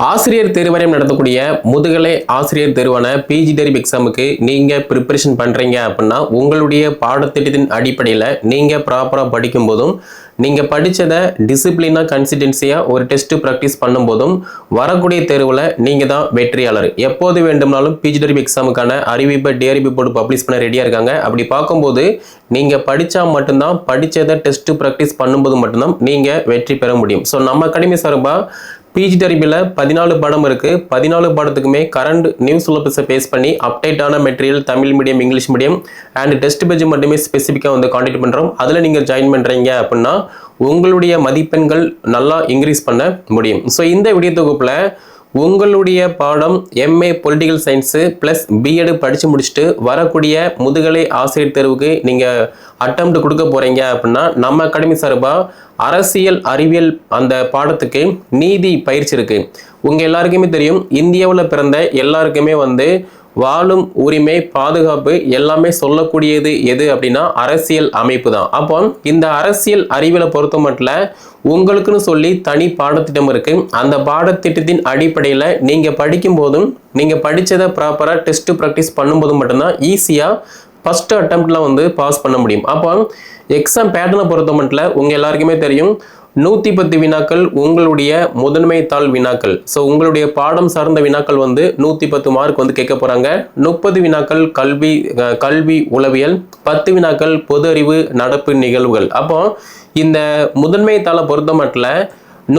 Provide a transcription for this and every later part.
ஆசிரியர் தேர்வாணையம் நடத்தக்கூடிய முதுகலை ஆசிரியர் தேர்வான பிஜி தேர்வு எக்ஸாமுக்கு நீங்க ப்ரிப்பரேஷன் பண்றீங்க அப்படின்னா உங்களுடைய பாடத்திட்டத்தின் அடிப்படையில் நீங்க ப்ராப்பரா படிக்கும் போதும் நீங்க படிச்சதை டிசிப்ளினா கன்சிஸ்டன்சியா ஒரு டெஸ்ட் ப்ராக்டிஸ் பண்ணும்போதும் வரக்கூடிய தேர்வுல நீங்க தான் வெற்றியாளர். எப்போது வேண்டும்னாலும் பிஜி தேர்வு எக்ஸாமுக்கான அறிவிப்பை டிஆர்பி போர்டு பப்ளிஷ் பண்ண ரெடியா இருக்காங்க. அப்படி பார்க்கும்போது நீங்க படிச்சா மட்டும்தான், படிச்சதை டெஸ்ட் ப்ராக்டிஸ் பண்ணும்போது மட்டும்தான் நீங்க வெற்றி பெற முடியும். ஸோ நம்ம அகாடமி சார்பா பிஜி டெரிபியில் 14 பாடம் இருக்கு. 14 பாடத்துக்குமே கரண்ட் நியூ சிலபஸை பேஸ் பண்ணி அப்டேட்டான material Tamil medium, English medium and test page மட்டுமே ஸ்பெசிஃபிக்காக வந்து கான்டாக்ட் பண்ணுறோம். அதில் நீங்கள் ஜாயின் பண்ணுறீங்க அப்படின்னா உங்களுடைய மதிப்பெண்கள் நல்லா இன்க்ரீஸ் பண்ண முடியும். ஸோ இந்த வீடியோ தொகுப்பில் உங்களுடைய பாடம் MA political science plus B Ed படித்து முடிச்சுட்டு வரக்கூடிய முதுகலை ஆசிரியர் தேர்வுக்கு நீங்கள் அட்டெம்ப்ட் கொடுக்க போகிறீங்க அப்படின்னா நம்ம அகாடமி சார்பாக அரசியல் அறிவியல் அந்த பாடத்துக்கு நீதி பயிற்சி இருக்கு. உங்கள் எல்லாருக்குமே தெரியும், இந்தியாவில் பிறந்த எல்லாருக்குமே வந்து வாழும் உரிமை, பாதுகாப்பு எல்லாமே சொல்லக்கூடியது எது அப்படின்னா அரசியல் அமைப்பு தான். அப்போ இந்த அரசியல் அறிவியலை பொறுத்த மட்டும் உங்களுக்குன்னு சொல்லி தனி பாடத்திட்டம் இருக்கு. அந்த பாடத்திட்டத்தின் அடிப்படையில் நீங்கள் படிக்கும் போதும் நீங்கள் படித்ததை ப்ராப்பராக டெஸ்ட் ப்ராக்டிஸ் பண்ணும்போது மட்டும்தான் ஈஸியாக ஃபர்ஸ்ட் அட்டெம்ப்ட்ல வந்து பாஸ் பண்ண முடியும். அப்போ எக்ஸாம் பேட்டர்னை பொறுத்த மட்டும் உங்கள் எல்லாருக்குமே தெரியும், 110 வினாக்கள் உங்களுடைய முதன்மை தாள் வினாக்கள். ஸோ உங்களுடைய பாடம் சார்ந்த வினாக்கள் வந்து 110 மார்க் வந்து கேட்க போகிறாங்க. 30 வினாக்கள் கல்வி உளவியல், 10 வினாக்கள் பொது அறிவு நடப்பு நிகழ்வுகள். அப்போ இந்த முதன்மை தாளை பொறுத்த மட்டும்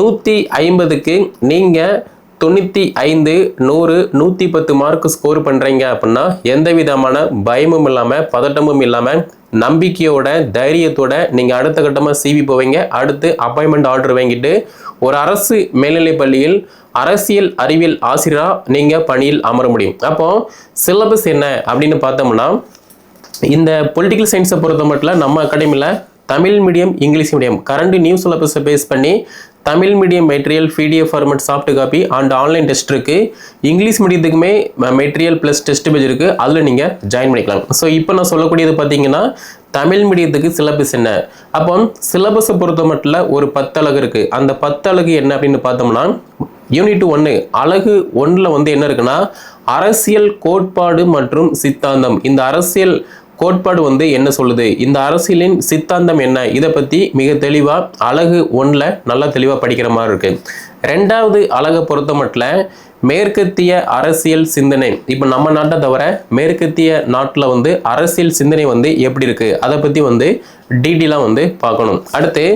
150க்கு நீங்கள் 95, 100, 110 மார்க் ஸ்கோர் பண்ணுறீங்க அப்படின்னா எந்த விதமான பயமும் இல்லாமல், பதட்டமும் இல்லாமல், நம்பிக்கையோட, தைரியத்தோட நீங்கள் அடுத்த கட்டமாக சிவி போவீங்க. அடுத்து அப்பாயின்மெண்ட் ஆர்டர் வாங்கிட்டு ஒரு அரசு மேல்நிலைப் பள்ளியில் அரசியல் அறிவியல் ஆசிரியராக நீங்கள் பணியில் அமர முடியும். அப்போ சிலபஸ் என்ன அப்படின்னு பார்த்தோம்னா, இந்த பொலிட்டிக்கல் சயின்ஸை பொறுத்த மட்டும் நம்ம அகாடமியில் Tamil medium, English medium current new சிலபஸை பேஸ் பண்ணி Tamil medium material PDF format soft copy and online test இருக்கு. இங்கிலீஷ் மீடியத்துக்குமே மெட்டீரியல் ப்ளஸ் டெஸ்ட் பேஜ் இருக்கு. அதில் நீங்கள் ஜாயின் பண்ணிக்கலாம். ஸோ இப்போ நான் சொல்லக்கூடியது பார்த்தீங்கன்னா தமிழ் மீடியத்துக்கு சிலபஸ் என்ன. அப்போ சிலபஸை பொறுத்த மட்டும் ஒரு 10 அலகு இருக்கு. அந்த 10 அலகு என்ன அப்படின்னு பார்த்தோம்னா, யூனிட் 1 அலகு 1ல் வந்து என்ன இருக்குன்னா அரசியல் கோட்பாடு மற்றும் சித்தாந்தம். இந்த அரசியல் கோட்பாடு வந்து என்ன சொல்லுது, இந்த அரசியலின் சித்தாந்தம் என்ன, இதை பற்றி மிக தெளிவாக அலகு 1ல் நல்லா தெளிவாக படிக்கிற மாதிரி இருக்கு. 2வது அலகை பொறுத்த மட்டும் மேற்கத்திய அரசியல் சிந்தனை. இப்போ நம்ம நாட்டை தவிர மேற்கத்திய நாட்டில் வந்து அரசியல் சிந்தனை வந்து எப்படி இருக்கு, அதை பற்றி வந்து டீட்டெயிலாக வந்து பார்க்கணும். அடுத்து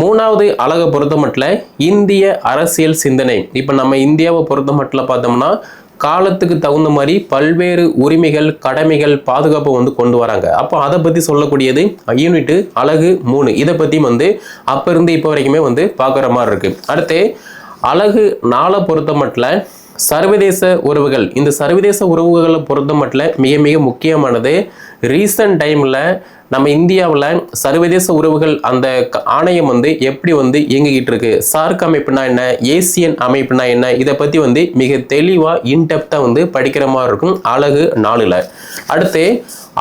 3வது அலகை பொறுத்த மட்டும் இந்திய அரசியல் சிந்தனை. இப்போ நம்ம இந்தியாவை பொறுத்த மட்டும் பார்த்தோம்னா காலத்துக்கு தகுந்த மாதிரி பல்வேறு உரிமைகள், கடமைகள், பாதுகாப்பு வந்து கொண்டு வராங்க. அப்போ அதை பற்றி சொல்லக்கூடியது யூனிட் அலகு 3. இதை பற்றி வந்து அப்போ இருந்து இப்போ வரைக்குமே வந்து பார்க்குற மாதிரி இருக்கு. அடுத்து அலகு 4 பொறுத்த மட்டும் சர்வதேச உறவுகள். இந்த சர்வதேச உறவுகளை பொறுத்த மட்டும் மிக மிக முக்கியமானது. ரீசன்ட் டைமில் நம்ம இந்தியாவில் சர்வதேச உறவுகள் அந்த ஆணையம் வந்து எப்படி வந்து இயங்கிக்கிட்டு இருக்கு, சார்க் அமைப்புனா என்ன, ஏசியன் அமைப்புனா என்ன, இதை பற்றி வந்து மிக தெளிவாக இன்டெப்த்தாக வந்து படிக்கிற மாதிரி இருக்கும் அலகு 4ல். அடுத்து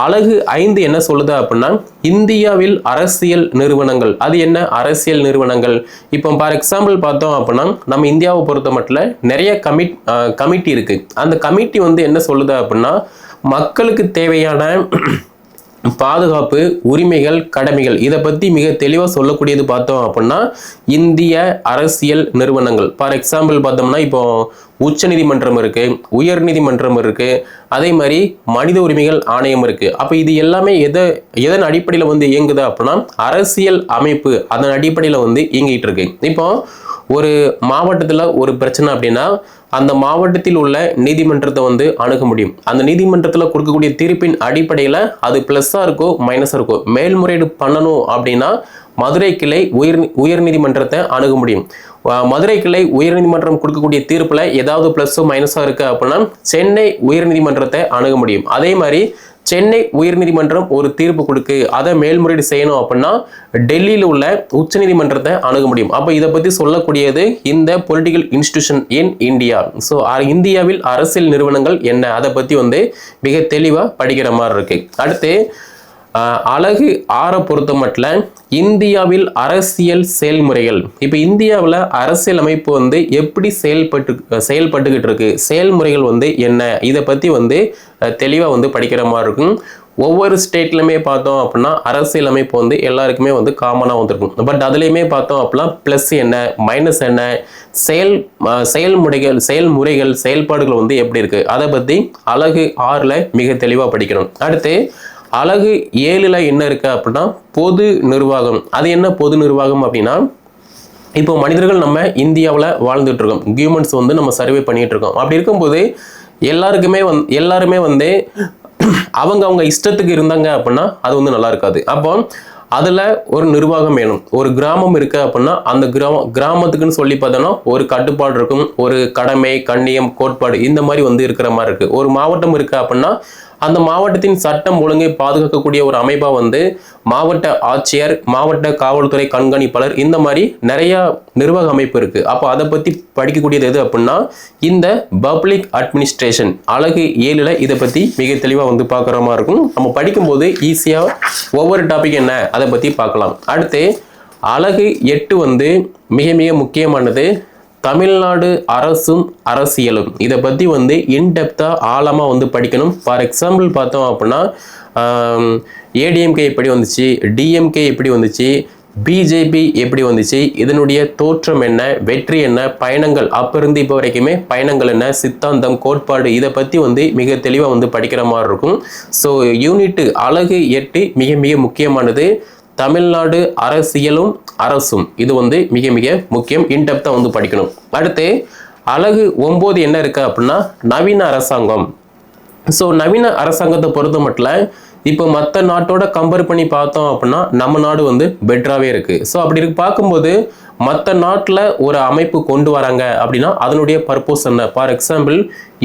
அலகு 5 என்ன சொல்லுது அப்படின்னா இந்தியாவில் அரசியல் நிறுவனங்கள். அது என்ன அரசியல் நிறுவனங்கள்? இப்போ ஃபார் எக்ஸாம்பிள் பார்த்தோம் அப்படின்னா நம்ம இந்தியாவை பொறுத்த மட்டும் நிறைய கமிட்டி இருக்கு. அந்த கமிட்டி வந்து என்ன சொல்லுது அப்படின்னா மக்களுக்கு தேவையான பாதுகாப்பு, உரிமைகள், கடமைகள் இதை பற்றி மிக தெளிவாக சொல்லக்கூடியது பார்த்தோம் அப்படின்னா இந்திய அரசியல் நிறுவனங்கள். ஃபார் எக்ஸாம்பிள் பார்த்தோம்னா இப்போ உச்ச நீதிமன்றம் இருக்கு, உயர் நீதிமன்றம் இருக்கு, அதே மாதிரி மனித உரிமைகள் ஆணையம் இருக்கு. அப்போ இது எல்லாமே எதன் அடிப்படையில் வந்து இயங்குது அப்படின்னா அரசியல் அமைப்பு அதன் அடிப்படையில் வந்து இயங்கிட்டு இருக்கு. இப்போ ஒரு மாவட்டத்தில் ஒரு பிரச்சனை அப்படின்னா அந்த மாவட்டத்தில் உள்ள நீதிமன்றத்தை வந்து அணுக முடியும். அந்த நீதிமன்றத்தில் கொடுக்கக்கூடிய தீர்ப்பின் அடிப்படையில் அது ப்ளஸ்ஸாக இருக்கோ மைனஸாக இருக்கோ மேல்முறையீடு பண்ணணும் அப்படின்னா மதுரை கிளை உயர் நீதிமன்றத்தை அணுக முடியும். மதுரை கிளை உயர் நீதிமன்றம் கொடுக்கக்கூடிய தீர்ப்பில் ஏதாவது ப்ளஸ்ஸோ மைனஸாக இருக்குது அப்படின்னா சென்னை உயர் நீதிமன்றத்தை அணுக முடியும். அதே மாதிரி சென்னை உயர்நீதிமன்றம் ஒரு தீர்ப்பு கொடுக்கு, அதை மேல்முறையீடு செய்யணும் அப்படின்னா டெல்லியில் உள்ள உச்ச நீதிமன்றத்தை அணுக முடியும். அப்போ இதை பற்றி சொல்லக்கூடியது இந்த political institution in India. So இந்தியாவில் அரசியல் நிறுவனங்கள் என்ன, அதை பற்றி வந்து மிக தெளிவாக படிக்கிற மாதிரி இருக்கு. அடுத்து அழகு 6 பொறுத்த மட்டும் இந்தியாவில் அரசியல் செயல்முறைகள். இப்போ இந்தியாவில் அரசியல் அமைப்பு வந்து எப்படி செயல்பட்டுக்கிட்டு இருக்கு, செயல்முறைகள் வந்து என்ன, இதை பற்றி வந்து தெளிவாக வந்து படிக்கிற மாதிரி இருக்கும். ஒவ்வொரு ஸ்டேட்லையுமே பார்த்தோம் அப்படின்னா அரசியல் அமைப்பு வந்து எல்லாருக்குமே வந்து காமனாக வந்துருக்கும். பட் அதுலேயுமே பார்த்தோம் அப்படின்னா ப்ளஸ் என்ன மைனஸ் என்ன, செயல்முறைகள் செயல்பாடுகள் வந்து எப்படி இருக்குது, அதை பற்றி அழகு 6ல் மிக தெளிவாக படிக்கணும். அடுத்து அழகு 7ல் என்ன இருக்கு அப்படின்னா பொது நிர்வாகம். அது என்ன பொது நிர்வாகம் அப்படின்னா, இப்போ மனிதர்கள் நம்ம இந்தியாவில் வாழ்ந்துட்டு இருக்கோம், ஹியூமன்ஸ் வந்து நம்ம சர்வே பண்ணிட்டு இருக்கோம். அப்படி இருக்கும்போது எல்லாருமே வந்து அவங்க இஷ்டத்துக்கு இருந்தாங்க அப்படின்னா அது வந்து நல்லா இருக்காது. அப்போ அதில் ஒரு நிர்வாகம் வேணும். ஒரு கிராமம் இருக்கு அப்படின்னா அந்த கிராமத்துக்குன்னு சொல்லி பார்த்தோன்னா ஒரு கட்டுப்பாடு இருக்கும், ஒரு கடமை கண்ணியம் கோட்பாடு இந்த மாதிரி வந்து இருக்கிற மாதிரி இருக்கு. ஒரு மாவட்டம் இருக்கு அப்படின்னா அந்த மாவட்டத்தின் சட்டம் ஒழுங்கை பாதுகாக்கக்கூடிய ஒரு அமைப்பா வந்து மாவட்ட ஆட்சியர், மாவட்ட காவல்துறை கண்காணிப்பாளர், இந்த மாதிரி நிறைய நிர்வாக அமைப்பு இருக்கு. அப்போ அதை பத்தி படிக்கக்கூடியது எது அப்படின்னா இந்த பப்ளிக் அட்மினிஸ்ட்ரேஷன். அழகு 7ல் இதை பத்தி மிக தெளிவா வந்து பார்க்குற மாதிரி இருக்கும். நம்ம படிக்கும்போது ஈஸியா ஒவ்வொரு டாபிக் என்ன அதை பத்தி பார்க்கலாம். அடுத்து அழகு 8 வந்து மிக மிக முக்கியமானது, தமிழ்நாடு அரசும் அரசியலும். இதை பற்றி வந்து இன்டெப்த்தாக ஆழமாக வந்து படிக்கணும். ஃபார் எக்ஸாம்பிள் பார்த்தோம் அப்படின்னா ஏடிஎம்கே எப்படி வந்துச்சு, டிஎம்கே எப்படி வந்துச்சு, பிஜேபி எப்படி வந்துச்சு, இதனுடைய தோற்றம் என்ன, வெற்றி என்ன, பயணங்கள் அப்போ இருந்து இப்போ வரைக்குமே பயணங்கள் என்ன, சித்தாந்தம் கோட்பாடு, இதை பற்றி வந்து மிக தெளிவாக வந்து படிக்கிற மாதிரி இருக்கும். ஸோ யூனிட் அழகு 8 மிக மிக முக்கியமானது. தமிழ்நாடு அரசியலும் அரசும் இது வந்து மிக மிக முக்கியம், இன்டெப்தா வந்து படிக்கணும். அடுத்து அழகு 9 என்ன இருக்கு அப்படின்னா நவீன அரசாங்கம். ஸோ நவீன அரசாங்கத்தை பொறுத்த மட்டும் இப்போ மற்ற நாட்டோட கம்பேர் பண்ணி பார்த்தோம் அப்படின்னா நம்ம நாடு வந்து பெட்டராகவே இருக்கு. ஸோ அப்படி இருக்கு பார்க்கும்போது மற்ற நாட்டில் ஒரு அமைப்பு கொண்டு வராங்க அப்படின்னா அதனுடைய பர்பஸ் என்ன. For example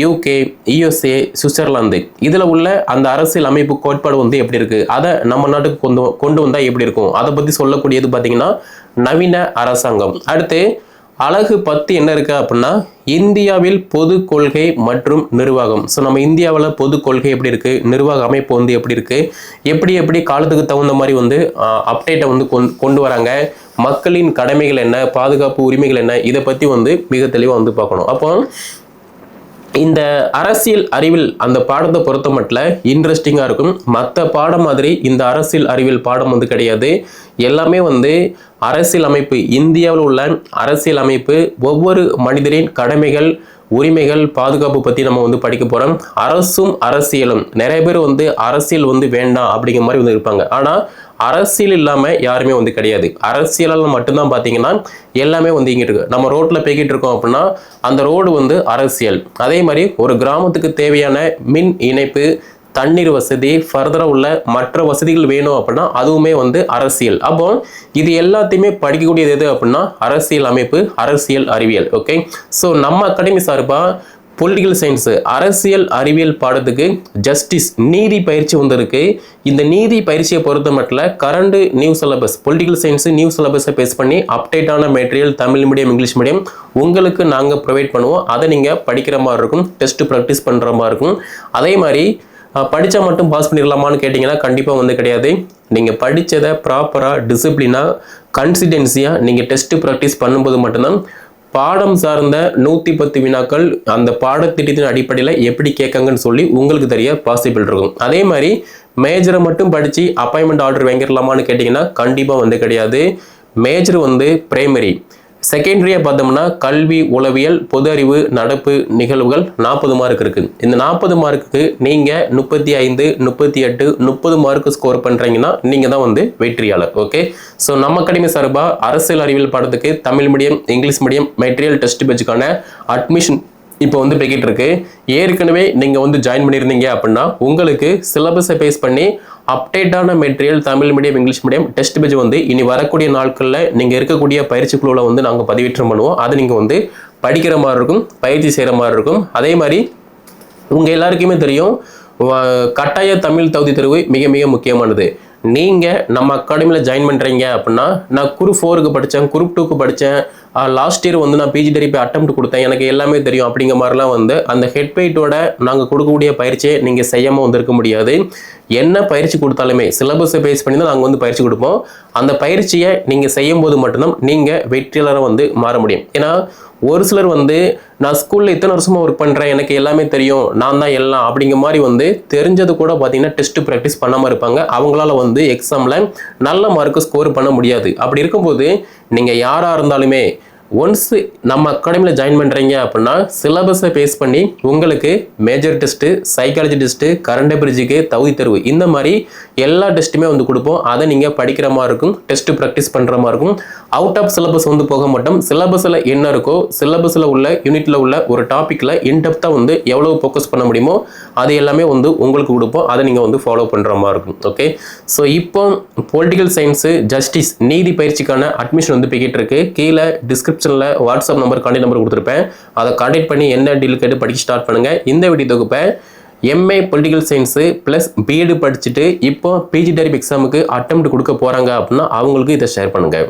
UK, USA, Switzerland, இதில் உள்ள அந்த அரசியல் அமைப்பு கோட்பாடு வந்து எப்படி இருக்கு, அதை நம்ம நாட்டுக்கு கொண்டு வந்தால் எப்படி இருக்கும், அதை பற்றி சொல்லக்கூடியது பார்த்தீங்கன்னா நவீன அரசாங்கம். அடுத்து அழகு 10 என்ன இருக்கு அப்படின்னா இந்தியாவில் பொது கொள்கை மற்றும் நிர்வாகம். ஸோ நம்ம இந்தியாவில் பொது கொள்கை எப்படி இருக்கு, நிர்வாக அமைப்பு வந்து எப்படி இருக்கு, எப்படி காலத்துக்கு தகுந்த மாதிரி வந்து அப்டேட்டை வந்து கொண்டு வராங்க, மக்களின் கடமைகள் என்ன, பாதுகாப்பு உரிமைகள் என்ன, இதை பற்றி வந்து மிக தெளிவாக வந்து பார்க்கணும். அப்போ இந்த அரசியல் அறிவில் அந்த பாடத்தை பொறுத்த மட்டும் இன்ட்ரெஸ்டிங்காக இருக்கும். மற்ற பாடம் மாதிரி இந்த அரசியல் அறிவியல் பாடம் வந்து கிடையாது. எல்லாமே வந்து அரசியல் அமைப்பு, இந்தியாவில் உள்ள அரசியல் அமைப்பு, ஒவ்வொரு மனிதரின் கடமைகள் உரிமைகள் பாதுகாப்பு பற்றி நம்ம வந்து படிக்க போகிறோம். அரசும் அரசியலும், நிறைய பேர் வந்து அரசியல் வந்து வேண்டாம் அப்படிங்கிற மாதிரி வந்து இருப்பாங்க. ஆனால் அரசியல் இல்லாமல் யாருமே வந்து கிடையாது. அரசியலால் மட்டும்தான் பார்த்தீங்கன்னா எல்லாமே வந்து இங்கிட்டு இருக்கு. நம்ம ரோட்டில் போய்கிட்டு இருக்கோம் அப்படின்னா அந்த ரோடு வந்து அரசியல். அதே மாதிரி ஒரு கிராமத்துக்கு தேவையான மின் இணைப்பு, தண்ணீர் வசதி, ஃபர்தராக உள்ள மற்ற வசதிகள் வேணும் அப்படின்னா அதுவுமே வந்து அரசியல். அப்போ இது எல்லாத்தையுமே படிக்கக்கூடியது எது அப்படின்னா அரசியல் அமைப்பு, அரசியல் அறிவியல். ஓகே, ஸோ நம்ம அகாடமி சார்பாக பொலிட்டிக்கல் சயின்ஸ் அரசியல் அறிவியல் பாடத்துக்கு ஜஸ்டிஸ் நீதி பயிற்சி வந்து இருக்கு. இந்த நீதி பயிற்சியை பொறுத்த மட்டும் current new syllabus, political science new சிலபஸை பேஸ் பண்ணி அப்டேட்டான material Tamil medium English medium உங்களுக்கு நாங்கள் ப்ரொவைட் பண்ணுவோம். அதை நீங்கள் படிக்கிற மாதிரி இருக்கும், டெஸ்ட் ப்ராக்டிஸ் பண்ணுற மாதிரி இருக்கும். அதே மாதிரி படித்தா மட்டும் பாஸ் பண்ணிடலாமான்னு கேட்டிங்கன்னா கண்டிப்பாக வந்து கிடையாது. நீங்கள் படித்ததை ப்ராப்பராக டிசிப்ளினாக கன்சிஸ்டன்சியாக நீங்கள் டெஸ்ட் ப்ராக்டிஸ் பண்ணும்போது மட்டும்தான் பாடம் சார்ந்த 110 வினாக்கள் அந்த பாடத்திட்டத்தின் அடிப்படையில் எப்படி கேட்காங்கன்னு சொல்லி உங்களுக்கு தெரிய பாசிபிள் இருக்கும். அதே மாதிரி மேஜரை மட்டும் படித்து அப்பாயின்மெண்ட் ஆர்டர் வாங்கிடலாமான்னு கேட்டிங்கன்னா கண்டிப்பாக வந்து கிடையாது. மேஜர் வந்து பிரைமரி. செகண்டரியாக பார்த்தோம்னா கல்வி, உளவியல், பொது அறிவு, நடப்பு நிகழ்வுகள் 40 மார்க் இருக்குது. இந்த 40 மார்க்குக்கு நீங்கள் 35, 38, 30 மார்க் ஸ்கோர் பண்ணுறீங்கன்னா நீங்கள் தான் வந்து வெற்றியாளர். ஓகே, ஸோ நம்ம அகாடமி சார்பாக அரசியல் அறிவியல் பாடத்துக்கு Tamil medium English medium material test பேட்சுக்கான அட்மிஷன் இப்போ வந்து போய்கிட்டு இருக்கு. ஏற்கனவே நீங்கள் வந்து ஜாயின் பண்ணியிருந்தீங்க அப்படின்னா உங்களுக்கு சிலபஸை பேஸ் பண்ணி அப்டேட்டான material Tamil medium English medium test page வந்து இனி வரக்கூடிய நாட்களில் நீங்கள் இருக்கக்கூடிய பயிற்சி குழுவில் வந்து நாங்கள் பதிவேற்றம் பண்ணுவோம். அதை நீங்கள் வந்து படிக்கிற மாதிரி இருக்கும், பயிற்சி செய்கிற மாதிரி இருக்கும். அதே மாதிரி உங்கள் எல்லாருக்குமே தெரியும் கட்டாய தமிழ் தகுதி தேர்வு மிக மிக முக்கியமானது. நீங்கள் நம்ம அகாடமியில் ஜாயின் பண்ணுறீங்க அப்படின்னா நான் குரூப் 4க்கு படித்தேன், குரூப் 2க்கு படித்தேன், லாஸ்ட் இயர் வந்து நான் பிஜி தெரப்பி அட்டெம்ப்ட் கொடுத்தேன், எனக்கு எல்லாமே தெரியும் அப்படிங்கிற மாதிரிலாம் வந்து அந்த ஹெட் வெயிட்டோட நாங்கள் கொடுக்கக்கூடிய பயிற்சியை நீங்கள் செய்யாமல் வந்திருக்க முடியாது. என்ன பயிற்சி கொடுத்தாலுமே சிலபஸை பேஸ் பண்ணி தான் நாங்கள் வந்து பயிற்சி கொடுப்போம். அந்த பயிற்சியை நீங்கள் செய்யும் போது மட்டும்தான் நீங்கள் வெற்றியாளராக வந்து மாற முடியும். ஏன்னா ஒரு சிலர் வந்து நான் ஸ்கூலில் இத்தனை வருஷமாக ஒர்க் பண்ணுறேன், எனக்கு எல்லாமே தெரியும், நான் தான் எல்லாம் அப்படிங்கிற மாதிரி வந்து தெரிஞ்சது கூட பார்த்தீங்கன்னா டெஸ்ட் ப்ராக்டிஸ் பண்ணாமல் இருப்பாங்க. அவங்களால வந்து எக்ஸாமில் நல்ல மார்க்கு ஸ்கோர் பண்ண முடியாது. அப்படி இருக்கும்போது நீங்கள் யாராக இருந்தாலுமே ஒன்ஸ் நம்ம அகாடமியில் ஜாயின் பண்ணுறீங்க அப்படின்னா சிலபஸை பேஸ் பண்ணி உங்களுக்கு major test, psychology test, current அஃபேர்ஸுக்கு தகுதி தேர்வு, இந்த மாதிரி எல்லா டெஸ்ட்டுமே வந்து கொடுப்போம். அதை நீங்கள் படிக்கிற மாதிரி இருக்கும், டெஸ்ட்டு ப்ராக்டிஸ் பண்ணுற மாதிரி இருக்கும். அவுட் ஆஃப் சிலபஸ் வந்து போக மாட்டோம். சிலபஸில் என்ன இருக்கோ, சிலபஸில் உள்ள யூனிட்டில் உள்ள ஒரு டாப்பிக்கில் இன்டெப்த்தாக வந்து எவ்வளோ ஃபோக்கஸ் பண்ண முடியுமோ அது எல்லாமே வந்து உங்களுக்கு கொடுப்போம். அதை நீங்கள் வந்து ஃபாலோ பண்ணுற மாதிரி இருக்கும். ஓகே, ஸோ இப்போ பொலிட்டிக்கல் சயின்ஸு, ஜஸ்டிஸ், நீதி பயிற்சிக்கான அட்மிஷன் வந்து போய்கிட்டு இருக்கு. கீழே டிஸ்கிரிப்ஷனில் வாட்ஸ்அப் நம்பர், கான்டாக்ட் நம்பர் கொடுத்துருப்பேன். அதை கான்டாக்ட் பண்ணி என்ன டீல் கேட்டு படிக்க ஸ்டார்ட் பண்ணுங்கள். இந்த வீடியோ தொகுப்பை MA political science plus B Ed படிச்சுட்டு இப்போ பிஜி தெரப்பி எக்ஸாமுக்கு அட்டெம்ப்ட் கொடுக்க போகிறாங்க அப்படின்னா அவங்களுக்கு இதை ஷேர் பண்ணுங்கள்.